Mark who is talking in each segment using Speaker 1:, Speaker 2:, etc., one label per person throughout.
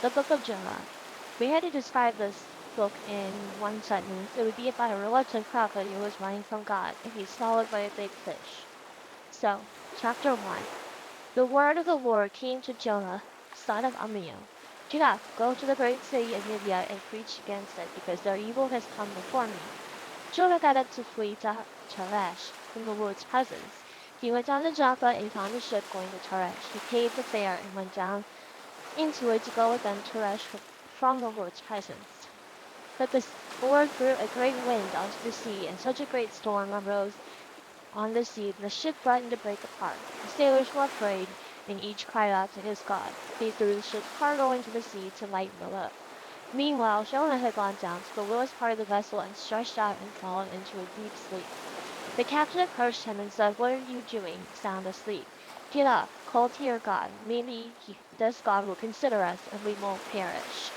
Speaker 1: The Book of Jonah. We had to describe this book in one sentence. It would be about a reluctant prophet who was running from God, and he's swallowed by a big fish. So, chapter 1. The word of the Lord came to Jonah, son of Amittai. Get up, go to the great city of Nineveh and preach against it, because their evil has come before me. Jonah got up to flee to Tarshish from the Lord's presence. He went down to Joppa and found a ship going to Tarshish. He paid the fare and went down into it to go with them to Tarshish from the Lord's presence. But the Lord threw a great wind onto the sea, and such a great storm arose on the sea that the ship threatened to break apart. The sailors were afraid, and each cried out to his God. They threw the ship's cargo into the sea to lighten the load. Meanwhile, Jonah had gone down to the lowest part of the vessel and stretched out and fallen into a deep sleep. The captain approached him and said, "What are you doing, sound asleep? Get up, call to your God. Maybe this God will consider us and we won't perish."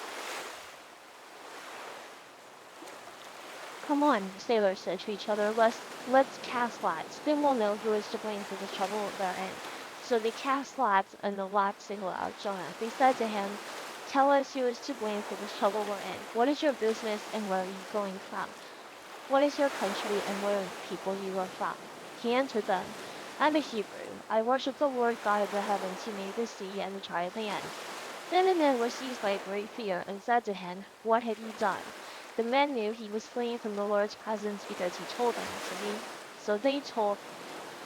Speaker 1: "Come on," the sailors said to each other, let's cast lots. Then we'll know who is to blame for the trouble they're in." So they cast lots, and the lot singled out Jonah. They said to him, "Tell us who is to blame for the trouble we're in. What is your business, and where are you going from? What is your country, and where are the people you are from?" He answered them, "I'm a Hebrew. I worship the Lord God of the heavens who made the sea and the dry land." Then the men were seized by a great fear and said to him, "What have you done?" The men knew he was fleeing from the Lord's presence because he told them. So they told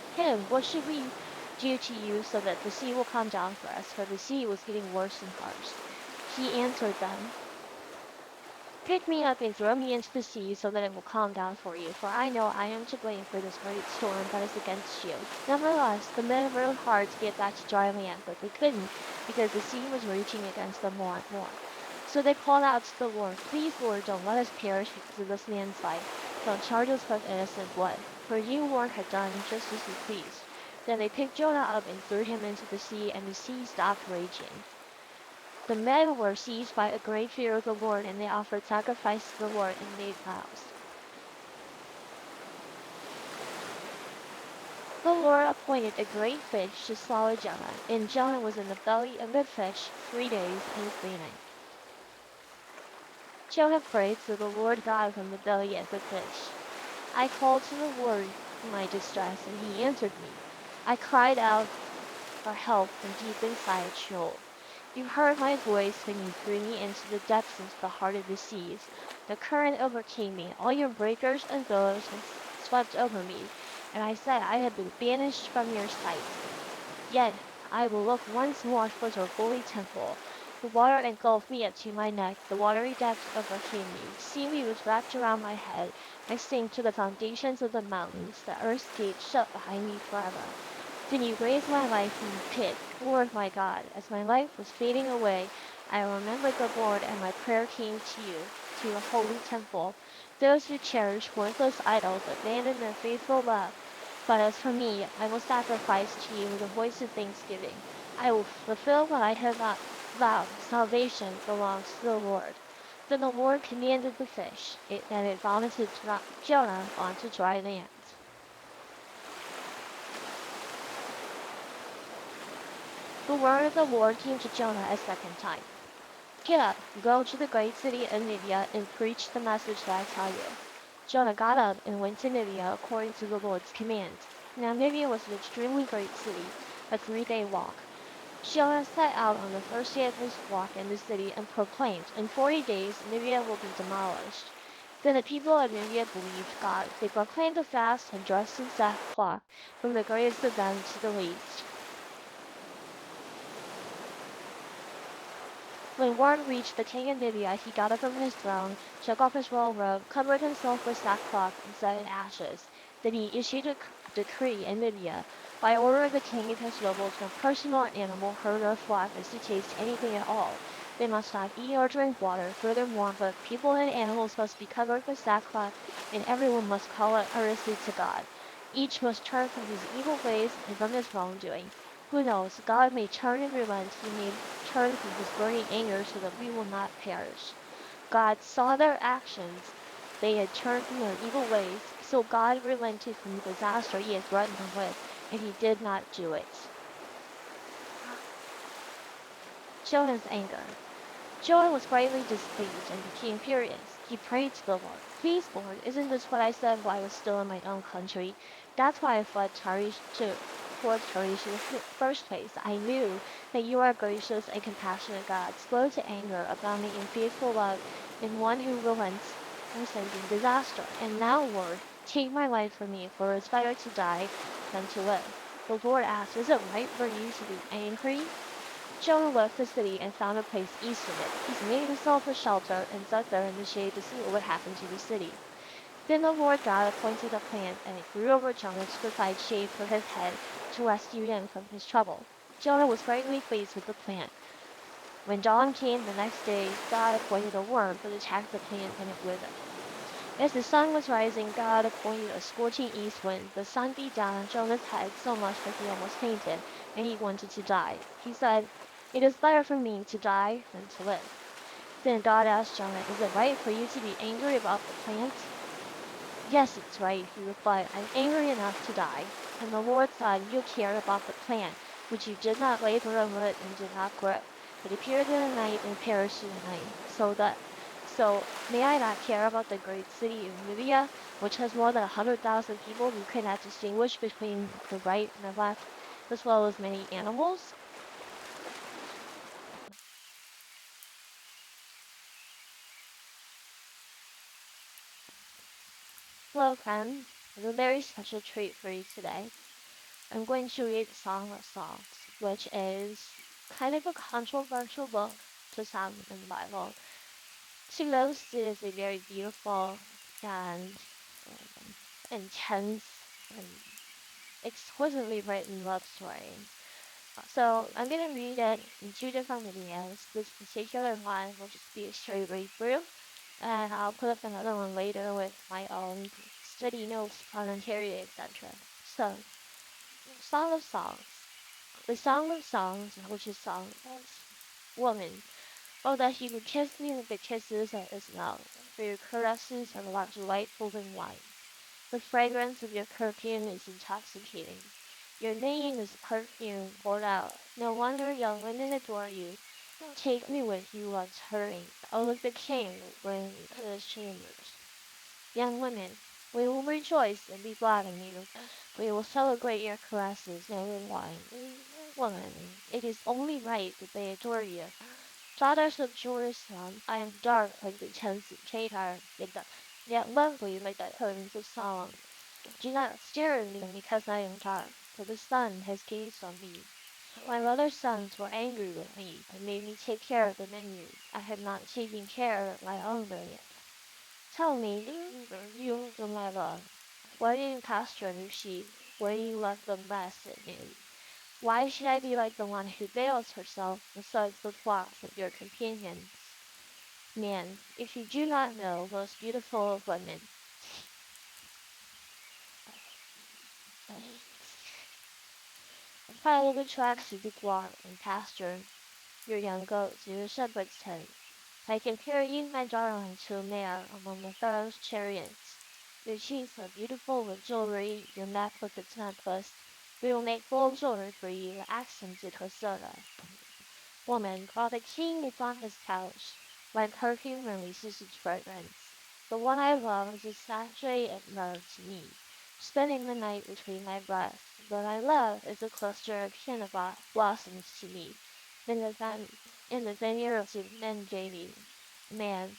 Speaker 1: him, "What should we do to you so that the sea will come down for us?" For the sea was getting worse and worse. He answered them, "Pick me up and throw me into the sea so that it will calm down for you, for I know I am to blame for this great storm that is against you." Nevertheless, the men rowed hard to get back to dry land, but they couldn't because the sea was raging against them more and more. So they called out to the Lord, "Please, Lord, don't let us perish because of this landslide. Don't charge us with innocent blood, for you, Lord, had done just as you pleased." Then they picked Jonah up and threw him into the sea, and the sea stopped raging. The men were seized by a great fear of the Lord, and they offered sacrifice to the Lord and made vows. The Lord appointed a great fish to swallow Jonah, and Jonah was in the belly of the fish 3 days and 3 nights. Jonah prayed to the Lord God from the belly of the fish. "I called to the Lord in my distress, and he answered me. I cried out for help from deep inside Sheol. You heard my voice when you threw me into the depths, into the heart of the seas. The current overcame me. All your breakers and billows have swept over me. And I said, I have been banished from your sight. Yet I will look once more towards your holy temple. The water engulfed me up to my neck. The watery depths overcame me. Seaweed was wrapped around my head. I sank to the foundations of the mountains. The earth's gates shut behind me forever. Then you raised my life from the pit, Lord my God. As my life was fading away, I remembered the Lord, and my prayer came to you, to your holy temple. Those who cherish worthless idols abandon their faithful love. But as for me, I will sacrifice to you with a voice of thanksgiving. I will fulfill what I have vowed. Salvation belongs to the Lord." Then the Lord commanded the fish, and it vomited Jonah onto dry land. The word of the Lord came to Jonah a second time. "Get up, go to the great city of Nineveh, and preach the message that I tell you." Jonah got up and went to Nineveh according to the Lord's command. Now Nineveh was an extremely great city, a 3-day walk. Jonah set out on the first day of his walk in the city and proclaimed, "In 40 days Nineveh will be demolished." Then the people of Nineveh believed God. They proclaimed a fast and dressed in sackcloth, from the greatest of them to the least. When word reached the king of Nineveh, he got up from his throne, took off his royal robe, covered himself with sackcloth, and set in ashes. Then he issued a decree in Nineveh, by order of the king and his nobles, no person or animal, herd or flock is to taste anything at all. They must not eat or drink water. Furthermore, both people and animals must be covered with sackcloth, and everyone must call out earnestly to God. Each must turn from his evil ways and from his wrongdoing. Who knows? God may turn and relent. He may turn from his burning anger so that we will not perish. God saw their actions. They had turned from their evil ways, so God relented from the disaster he had threatened them with, and he did not do it. Jonah's anger. Jonah was greatly displeased and became furious. He prayed to the Lord, "Please, Lord, isn't this what I said while I was still in my own country? That's why I fled towards Tarshish in the first place. I knew that you are a gracious and compassionate God, slow to anger, abounding in faithful love, and one who relents from sending disaster. And now, Lord, take my life from me, for it's better to die than to live." The Lord asked, "Is it right for you to be angry?" Jonah left the city and found a place east of it. He made himself a shelter and sat there in the shade to see what would happen to the city. Then the Lord God appointed a plant, and it grew over Jonah to provide shade for his head to rescue him from his trouble. Jonah was greatly pleased with the plant. When dawn came the next day, God appointed a worm that attacked the plant and it withered. As the sun was rising, God appointed a scorching east wind. The sun beat down on Jonah's head so much that he almost fainted, and he wanted to die. He said, "It is better for me to die than to live." Then God asked Jonah, "Is it right for you to be angry about the plant?" "Yes, it's right," he replied. "I'm angry enough to die." And the Lord said, "You cared about the plant, which you did not labor over it and did not grow. It appeared in the night and perished in the night. So may I not care about the great city of Nineveh, which has more than 100,000 people who cannot distinguish between the right and the left, as well as many animals?" Hello, friends. I have a very special treat for you today. I'm going to read Song of Songs, which is kind of a controversial book to some in the Bible. To most, it is a very beautiful and intense and exquisitely written love story. So I'm going to read it in two different videos. This particular one will just be a straight read through, and I'll put up another one later with my own study notes, commentary, etc. So, Song of Songs. The Song of Songs, which is song of woman. Oh, that you would kiss me with the kisses of his mouth, for your caresses are more delightful than wine. The fragrance of your perfume is intoxicating. Your name is perfume poured out. No wonder young women adore you. Take me with you once hurrying. Oh, like the king when to his chambers. Young women, we will rejoice and be glad in you. We will celebrate your caresses, no wine. Woman, it is only right that they adore you. Daughters of Jerusalem, I am dark like the tents of Kedar, yet lovely like the homes of Solomon. Do not stare at me because I am dark, for the sun has gazed on me. My mother's sons were angry with me and made me take care of the vineyard. I had not taken care of my own vineyard. Tell me, you, my love, why do you pasture your sheep? Why do you let them rest at noon? Why should I be like the one who veils herself beside the flocks of your companions? Man, if you do not know, most beautiful of women, follow the tracks of the flock and pasture your young goats in your shepherd's tent. I compare you, my darling, to a mare among the Pharaoh's chariots. Your cheeks are beautiful with jewelry, your neck with its necklace. We will make gold jewelry for you, accented with soda. Woman, while the king is on his couch, my perfume releases its fragrance. The one I love is a sachet of love to me, spending the night between my breasts. But my love is a cluster of henna blossoms to me, in the vineyards of Engedi. Man,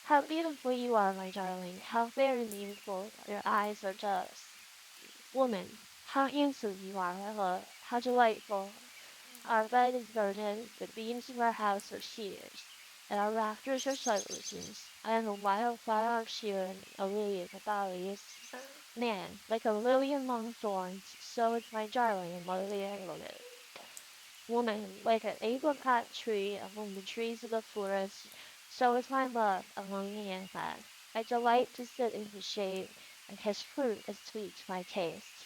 Speaker 1: how beautiful you are, my darling, how very beautiful your eyes are doves. Woman, how handsome you are, my love, how delightful. Our bed is burdened, the beams of our house are cedars, and our rafters are cypresses. I am a wild flower of Sharon, a lily of the valleys. Man, like a lily among thorns, so is my darling among the anglement. Woman, like an apricot tree among the trees of the forest, so is my love among the insects. I delight to sit in his shade, and his fruit is sweet to my taste.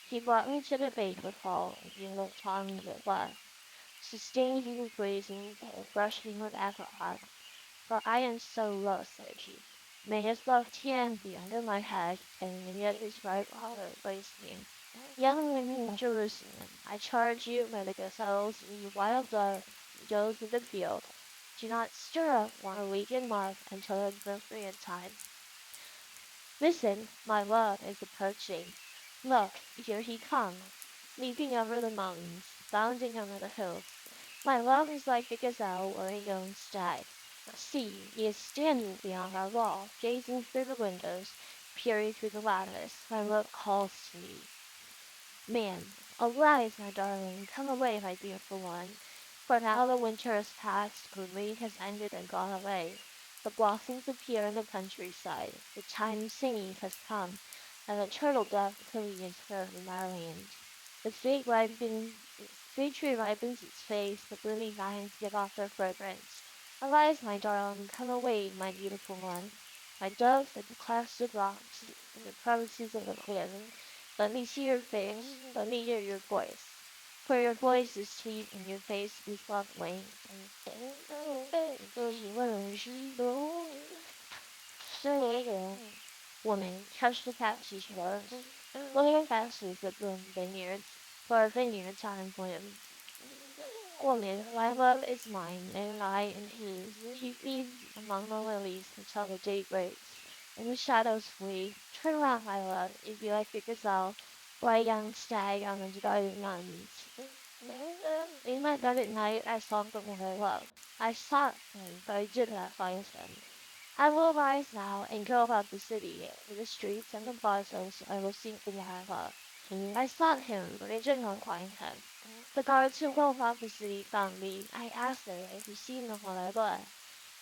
Speaker 1: He brought me to the banquet hall, and he looked on me with love. Sustain you with raisins, and brush me with apricots, for I am so low, said he. May his left hand be under my head, and may his right arm raise me. Young women of Jerusalem, I charge you by the gazelles and you wild doves of the field, Do not stir up or awaken love until the appropriate time. Listen, my love is approaching. Look, here he comes, leaping over the mountains, bounding over the hills. My love is like a gazelle or a young stag. See, he is standing beyond our wall, gazing through the windows, peering through the lattice. My love calls to me. Man, arise, my darling, come away, my beautiful one. For now the winter is past, the rain has ended and gone away. The blossoms appear in the countryside, the time of singing has come, and the turtle dove cooing is heard in our land. The fig tree ripens its face, the blooming vines give off their fragrance. Arise, my darling, come away, my beautiful one. My dove at the clefts of rocks, in the crevices of the wind, let me see your face, let me hear your voice. For your voice is sweet and your face is lovely. Woman, touch the patches yours. Look at pastures that bloom vineyards, for our vineyards are in bloom. Woman, my love is mine, and I am his. He feeds among the lilies until the day breaks, and the shadows flee. Turn around, my love, if you like a gazelle, or a young stag on the garden mountains. In my bed at night, I sought the one I love. I sought him, but I did not find him. I will rise now and go about the city, in the streets and the plazas. I will seek the one I love. I sought him, but I did not find him. The guards who go about the city found me. I asked them if he seen the one I loved.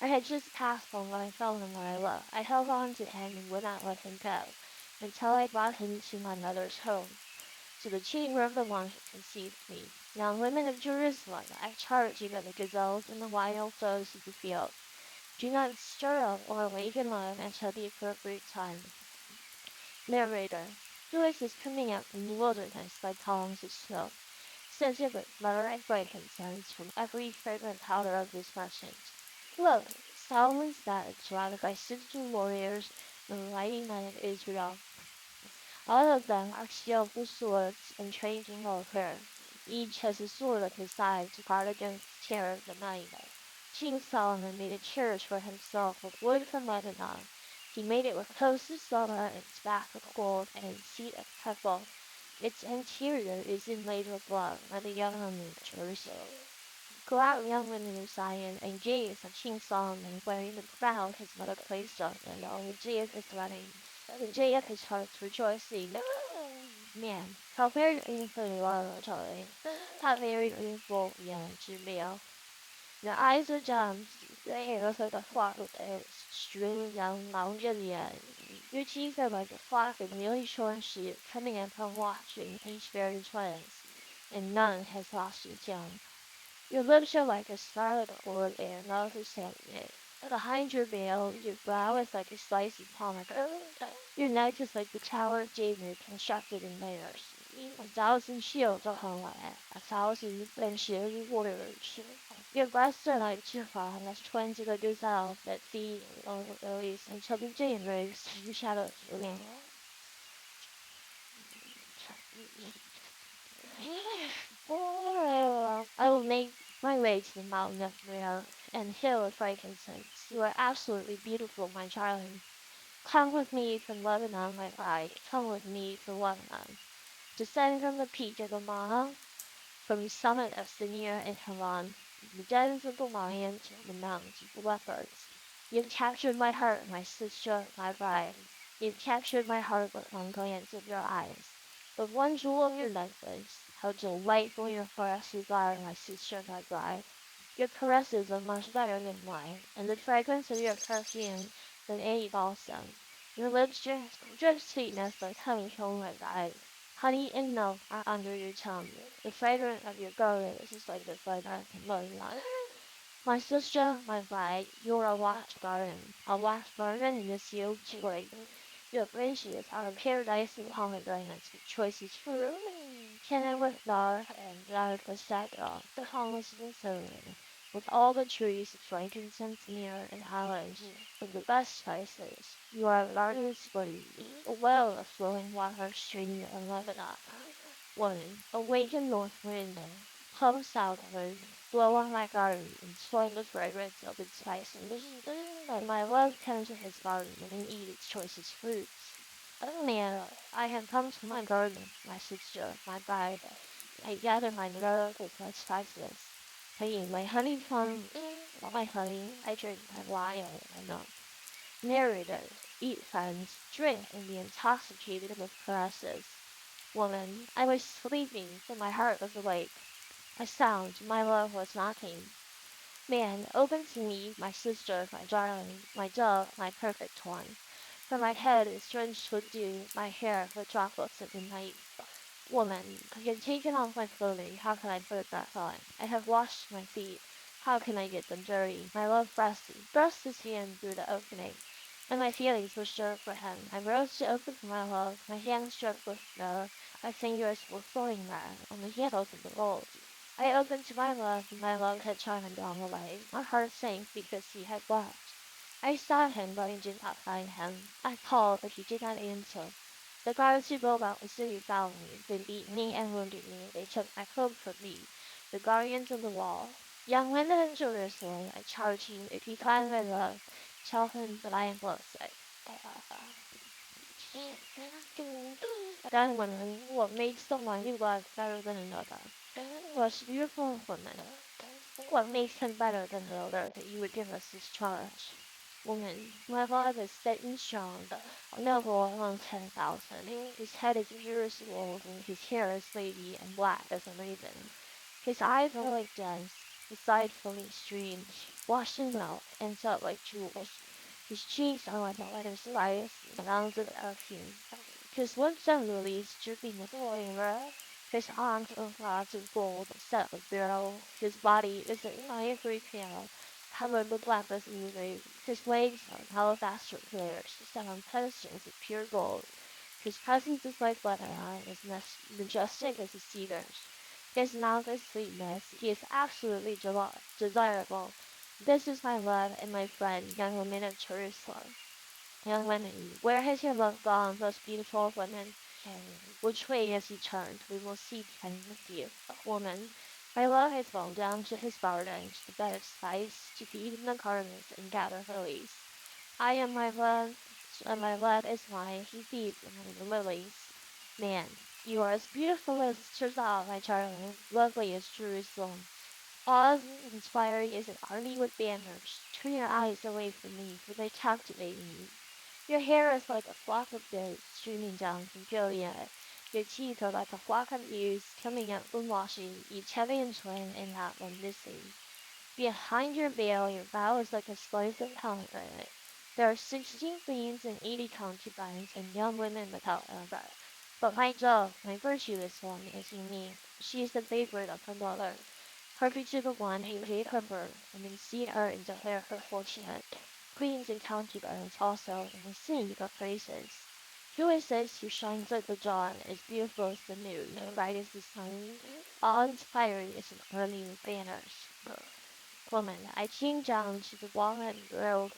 Speaker 1: I had just passed him when I found him where I loved. I held on to him and would not let him go, until I brought him to my mother's home, to the chamber of the one who conceived me. Young women of Jerusalem, I charge you by the gazelles and the wild foes of the field. Do not stir up or awaken love until the appropriate time. Narrator. Joyce is coming out from the wilderness by columns of smoke, scented with myrrh and frankincense from every fragrant powder of this merchant. Look, Solomon's bed surrounded by 60 warriors, the mighty men of Israel. All of them are skillful swords and trained in warfare. Each has a sword at his side to guard against the terror of the night. King Solomon made a chariot for himself of wood from Lebanon. He made it with posts of silver, and its back of gold, and its seat of purple. Its interior is inlaid with love, like the young women of Jerusalem. Go out, young women of Zion, and gaze at King Solomon wearing the crown his mother placed on him on the day of his wedding, the day of his heart's rejoicing. Man, how very beautiful you are, darling. How very beautiful, young Jamil. Your eyes are gems, your hair is like a flock of eggs, strewn down round your ears. Your teeth are like a flock of newly shorn sheep coming in from watching each very twins, and none has lost its young. Your lips are like a scarlet cord and your mouth is sentient. Behind your veil, your brow is like a slice of pomegranate. Your neck is like the Tower of David constructed in layers. 1,000 shields are hung on it, 1,000 and warriors. Your breasts are like chiffon, as twins of the gazelle that feed on the lilies until the day breaks and the shadows remain. I will make my way to the mountain of myrrh and hill of frankincense. You are absolutely beautiful, my darling. Come with me from Lebanon, my bride. Come with me from Lebanon. Descend from the peak of the Maha, from the summit of Sinir and Haran, the dens of the lions and the mountains of the leopards. You have captured my heart, my sister, my bride. You have captured my heart with one glance of your eyes. With one jewel of your necklace, how delightful your caresses are, my sister, my bride. Your caresses are much better than wine, and the fragrance of your perfume than any balsam. Your lips drip sweetness like honeycomb, my bride. Honey and milk are under your tongue. The fragrance of your garments is like the fragrance of moonlight. My sister, my bride, you are a watched garden in the sea of joy. Your branches are a paradise of pomegranates with choicest fruit. Cannon with dark and dark with sackcloth, the homeless and cinnamon, with all the trees of frankincense, myrrh, and hollies, with the best spices. You are a garden spring, a well of flowing water streaming in Lebanon. Woman, awaken north wind, come southward. blow on my garden and swing the fragrance of its spices. And my love tends to his garden and eat its choicest fruits. Oh man, I have come to my garden, my sister, my bride. I gather my love with my spices. I eat my honey from my honey. I drink my wine. I know. Narrator, eat friends, drink, and be intoxicated with caresses. Woman, I was sleeping, but my heart was awake. A sound, my love was knocking. Man, open to me, my sister, my darling, my dove, my perfect one. For my head is drenched with dew, my hair with droplets of the night. Woman, I have taken off my clothing, how can I put it back on? I have washed my feet, how can I get them dirty? My love thrust his hand through the opening, and my feelings were stirred for him. I rose to open for my love, my hands struck with snow, my fingers were flowing there on the handles of the bolt. I opened to my love had charmed on the way. My heart sank because he had left. I sought him, but I did not find him. I called, but he did not answer. The guards who go about the city found me. They beat me and wounded me. They took my cloak from me. The guardians of the wall. Young women in Jerusalem, I charge you, if you find my love, tell him that I am blessed. Young women, what makes someone you love better than another? What's beautiful woman? What makes him better than another that you would give us this charge? Woman, my love is set and strong, noble among 10,000. His head is pure as gold, and his hair is wavy and black as a raven. His eyes are like gems, his side flowing streams, washed in milk and set like jewels. His cheeks are like the lettuce rice, the mounds of perfume. His lips are lilies dripping with flavor. His arms are rods of gold set with beryl. His body is an ivory panel covered with lapis lazuli. His legs are alabaster pillars set on pedestals of pure gold. His presence is like Lebanon, as majestic as the cedars. His mouth is sweetness. He is absolutely desirable. This is my love and my friend, young women of Jerusalem. Young women, where has your love gone, most beautiful of women? Which way has he turned? We will seek him with you. Woman, my love has gone down to his garden, to the bed of spice, to feed in the gardens and gather lilies. I am my love, and my love is mine. He feeds among the lilies. Man, you are as beautiful as Shirzal, my darling, lovely as Jerusalem. Awe-inspiring is an army with banners. Turn your eyes away from me, for they captivate me. Your hair is like a flock of doves streaming down from Gilead. Your teeth are like a flock of ewes coming out from washing, each heavy and twin and not one missing. Behind your veil, your brow is like a slice of pomegranate. There are 16 queens and 80 concubines and young women without number. But my dove, my virtuous one, is unique. She is the favorite of her mother. Perfect to the one who gave her birth, and then see her and declare her fortunate. Queens and concubines also, and sing her praises. Who is this who shines like the dawn, as beautiful as the moon, bright as the sun, awe-inspiring as an army with banners? Woman, I came down to the walnut grove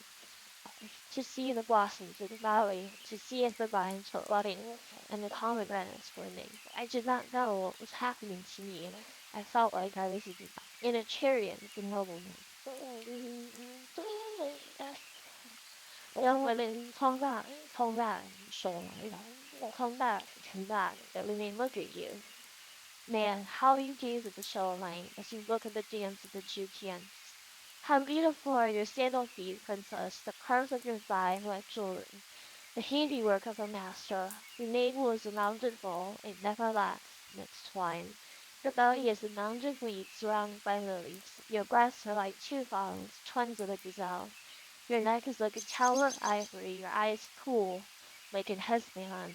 Speaker 1: to see the blossoms of the valley, to see if the vines were budding and the pomegranates blooming. I did not know what was happening to me. I felt like I was in a chariot with a nobleman. Young women, come back, show my come back, let me look at you. Man, how you gaze at the shoreline as you look at the dance of the Judeans. How beautiful are your sandal feet, princess, the curves of your thigh like jewelry, the handiwork of a master. Your navel is a mounted bull, it never lacks in its twine. Your belly is a mounted wheat surrounded by lilies. Your breasts are like two fawns, twins of a gazelle. Your neck is like a tower of ivory, your eyes cool, like an Hespeon,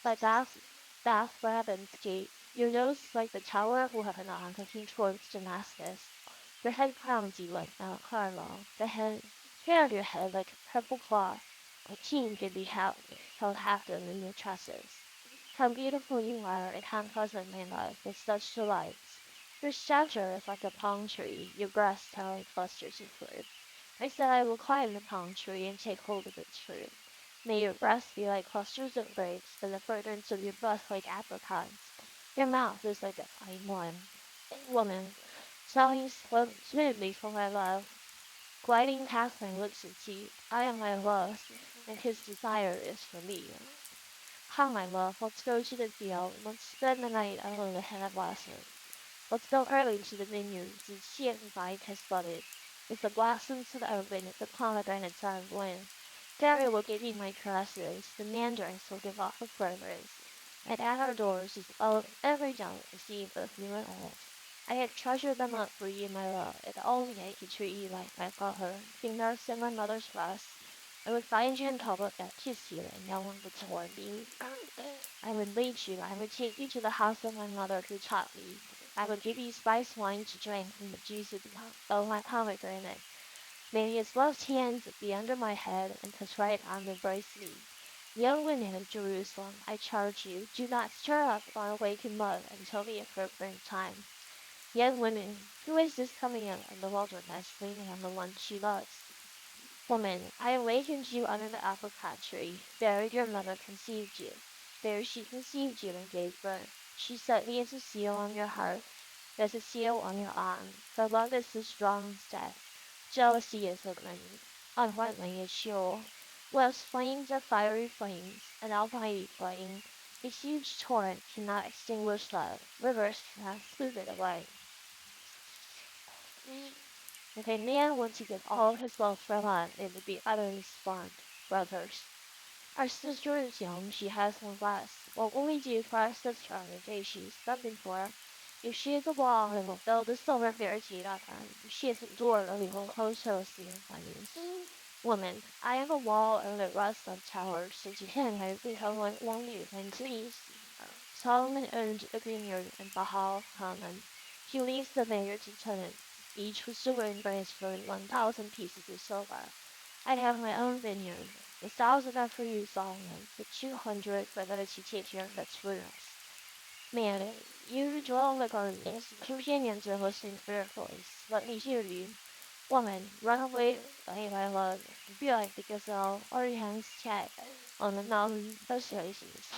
Speaker 1: like Bath Raven's gate. Your nose is like the tower of Lebanon looking towards Damascus. Your head crowns you like Mount Carmel. The hair of your head like a purple cloth. A king could be held captive in your tresses. How beautiful you are, and how pleasant my love, with such delights. Your stature is like a palm tree, your breasts are like clusters of fruit. I said I will climb the palm tree and take hold of its fruit. May your breasts be like clusters of grapes, and the fragrance of your breath like apricots. Your mouth is like a fine wine. Woman, Sailing smoothly for my love, gliding past my lips and teeth. I am my love's, and his desire is for me. Come, my love, let's go to the field. Let's spend the night under the head blossom. Let's go early to the vineyards. The sheep vine has budded. If the blossoms are open, if the pomegranates are in bloom, Fairy will give you my caresses, the mandarins will give off a fragrance, and at our doors is every delicacy both new and old. I had treasured them up for you, my love, if only I could treat you like my father, being nursed in my mother's breast. I would find you in public and kiss you, and no one would scorn me. I would lead you, I would take you to the house of my mother who taught me. I would give you spiced wine to drink from the juice of my pomegranate. May his left hand be under my head, and his right arm embrace me. Young women of Jerusalem, I charge you, do not stir up or awaken love until the appropriate time. Young women, who is this coming in the wilderness, leaning on the one she loves? Woman, I awakened you under the apricot tree. There your mother conceived you. There she conceived you and gave birth. She set me as a seal on your heart, as a seal on your arm. For love is the strong as death. Jealousy is open. Unwittingly is sure. Love's flames are fiery flames, an almighty flame. A huge torrent cannot extinguish love. Rivers cannot smooth it away. If a man wants to give all his love for love, it would be utterly scorned. Brothers, our sister is young, she has no less. What will we do for our sister on the day she is something for? If she is a wall, we will build a silver barricade up her. If she is a door, we will close closely in flames. Woman, I am a wall and the rust of towers, so to him I have become like one you and please. Solomon owned a vineyard in Bahal Hanan. He leased the vineyard to tenants. Each was to win by his for 1,000 pieces of silver. I have my own vineyard. 1,000 are for you, Solomon, but 200 for those who take care of its fruits. Man, you who dwell in the gardens, companions are listening for your voice. Let me hear you. Woman, run away, my love. Be like the gazelle or the hens cat on the mountain persuasions.